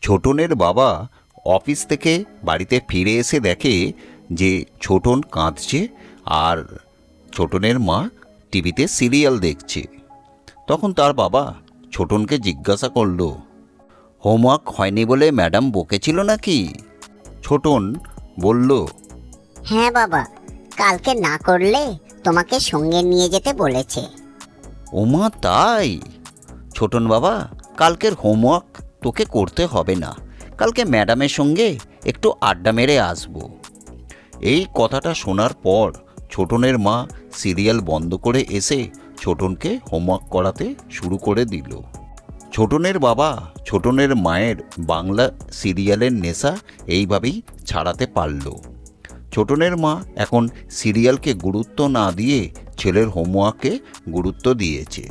ছোটনের বাবা অফিস থেকে বাড়িতে ফিরে এসে দেখে যে ছোটন কাঁদছে আর ছোটনের মা টিভিতে সিরিয়াল দেখছে। তখন তার বাবা ছোটনকে জিজ্ঞাসা করলো, হোমওয়ার্ক হয়নি বলে ম্যাডাম বকেছিল নাকি? ছোটন বলল, হ্যাঁ বাবা, কালকে না করলে তোমাকে সঙ্গে নিয়ে যেতে বলেছে। ওমা তাই? ছোটন বাবা, কালকের হোমওয়ার্ক তোকে করতে হবে না, কালকে ম্যাডামের সঙ্গে একটু আড্ডা মেরে আসবো। এই কথাটা শোনার পর ছোটনের মা সিরিয়াল বন্ধ করে এসে ছোটনকে হোমওয়ার্ক করাতে শুরু করে দিল। ছোটনের বাবা ছোটনের মায়ের বাংলা সিরিয়ালের নেশা এইভাবেই ছাড়াতে পারল। ছোটনের মা এখন সিরিয়ালকে গুরুত্ব না দিয়ে ছেলের হোমওয়ার্কে গুরুত্ব দিয়েছে।